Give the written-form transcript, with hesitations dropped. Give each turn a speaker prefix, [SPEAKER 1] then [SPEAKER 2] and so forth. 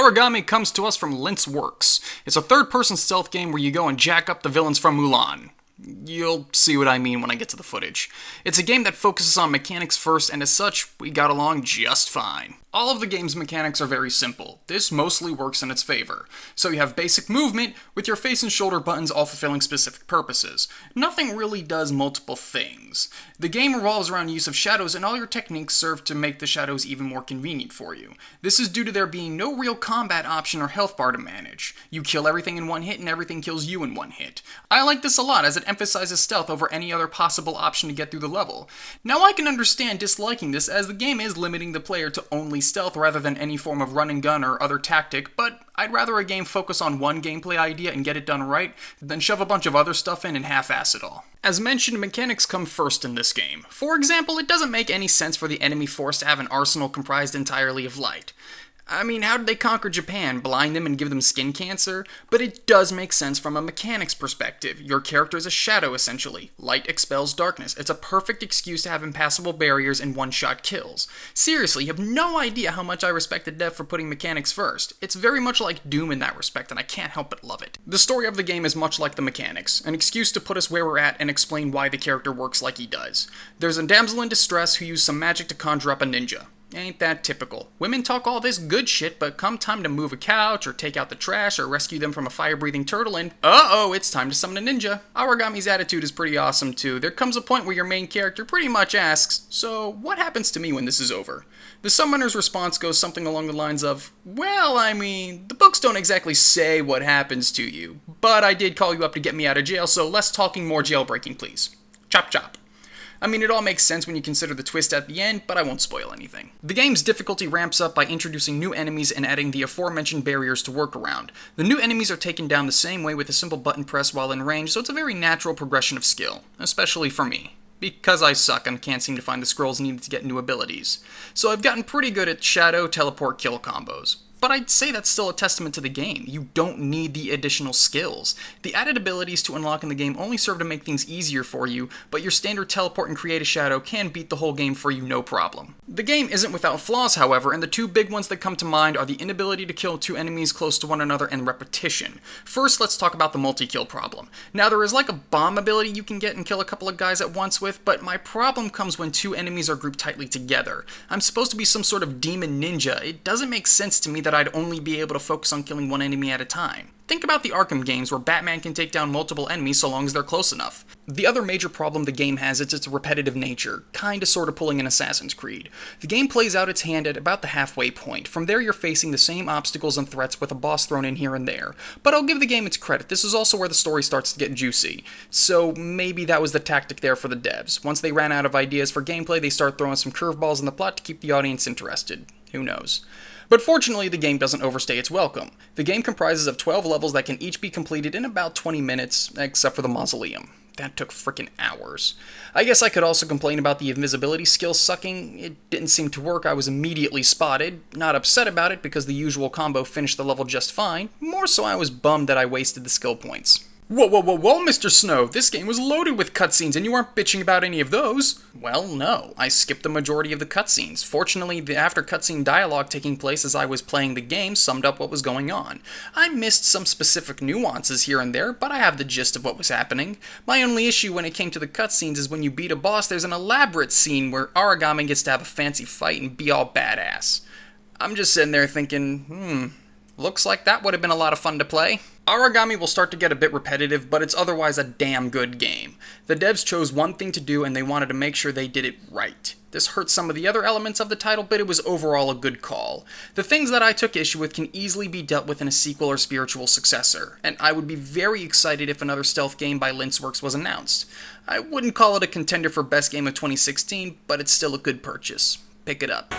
[SPEAKER 1] Aragami comes to us from Lince Works. It's a third-person stealth game where you go and jack up the villains from Mulan. You'll see what I mean when I get to the footage. It's a game that focuses on mechanics first, and as such, we got along just fine. All of the game's mechanics are very simple. This mostly works in its favor. So you have basic movement, with your face and shoulder buttons all fulfilling specific purposes. Nothing really does multiple things. The game revolves around use of shadows, and all your techniques serve to make the shadows even more convenient for you. This is due to there being no real combat option or health bar to manage. You kill everything in one hit, and everything kills you in one hit. I like this a lot, as it emphasizes stealth over any other possible option to get through the level. Now I can understand disliking this, as the game is limiting the player to only stealth rather than any form of run and gun or other tactic, but I'd rather a game focus on one gameplay idea and get it done right than shove a bunch of other stuff in and half-ass it all. As mentioned, mechanics come first in this game. For example, it doesn't make any sense for the enemy force to have an arsenal comprised entirely of light. I mean, how did they conquer Japan? Blind them and give them skin cancer? But it does make sense from a mechanics perspective. Your character is a shadow, essentially. Light expels darkness. It's a perfect excuse to have impassable barriers and one-shot kills. Seriously, you have no idea how much I respect the dev for putting mechanics first. It's very much like Doom in that respect, and I can't help but love it. The story of the game is much like the mechanics, an excuse to put us where we're at and explain why the character works like he does. There's a damsel in distress who used some magic to conjure up a ninja. Ain't that typical? Women talk all this good shit, but come time to move a couch, or take out the trash, or rescue them from a fire-breathing turtle, and uh-oh, it's time to summon a ninja. Aragami's attitude is pretty awesome too. There comes a point where your main character pretty much asks, so what happens to me when this is over? The summoner's response goes something along the lines of, well, I mean, the books don't exactly say what happens to you, but I did call you up to get me out of jail, so less talking, more jailbreaking, please. Chop chop. I mean, it all makes sense when you consider the twist at the end, but I won't spoil anything. The game's difficulty ramps up by introducing new enemies and adding the aforementioned barriers to work around. The new enemies are taken down the same way with a simple button press while in range, so it's a very natural progression of skill, especially for me. Because I suck and can't seem to find the scrolls needed to get new abilities. So I've gotten pretty good at shadow, teleport, kill combos. But I'd say that's still a testament to the game. You don't need the additional skills. The added abilities to unlock in the game only serve to make things easier for you, but your standard teleport and create a shadow can beat the whole game for you no problem. The game isn't without flaws, however, and the two big ones that come to mind are the inability to kill two enemies close to one another and repetition. First, let's talk about the multi-kill problem. Now, there is like a bomb ability you can get and kill a couple of guys at once with, but my problem comes when two enemies are grouped tightly together. I'm supposed to be some sort of demon ninja. It doesn't make sense to me that I'd only be able to focus on killing one enemy at a time. Think about the Arkham games where Batman can take down multiple enemies so long as they're close enough. The other major problem the game has is its repetitive nature, kinda sorta pulling an Assassin's Creed. The game plays out its hand at about the halfway point. From there you're facing the same obstacles and threats with a boss thrown in here and there. But I'll give the game its credit, this is also where the story starts to get juicy. So maybe that was the tactic there for the devs. Once they ran out of ideas for gameplay, they start throwing some curveballs in the plot to keep the audience interested. Who knows? But fortunately, the game doesn't overstay its welcome. The game comprises of 12 levels that can each be completed in about 20 minutes, except for the mausoleum. That took frickin' hours. I guess I could also complain about the invisibility skill sucking. It didn't seem to work. I was immediately spotted. Not upset about it because the usual combo finished the level just fine. More so I was bummed that I wasted the skill points. Whoa, whoa, whoa, whoa, Mr. Snow, this game was loaded with cutscenes and you aren't bitching about any of those. Well, no, I skipped the majority of the cutscenes. Fortunately, the after cutscene dialogue taking place as I was playing the game summed up what was going on. I missed some specific nuances here and there, but I have the gist of what was happening. My only issue when it came to the cutscenes is when you beat a boss, there's an elaborate scene where Aragami gets to have a fancy fight and be all badass. I'm just sitting there thinking, looks like that would have been a lot of fun to play. Aragami will start to get a bit repetitive, but it's otherwise a damn good game. The devs chose one thing to do and they wanted to make sure they did it right. This hurts some of the other elements of the title, but it was overall a good call. The things that I took issue with can easily be dealt with in a sequel or spiritual successor, and I would be very excited if another stealth game by Lince Works was announced. I wouldn't call it a contender for best game of 2016, but it's still a good purchase. Pick it up.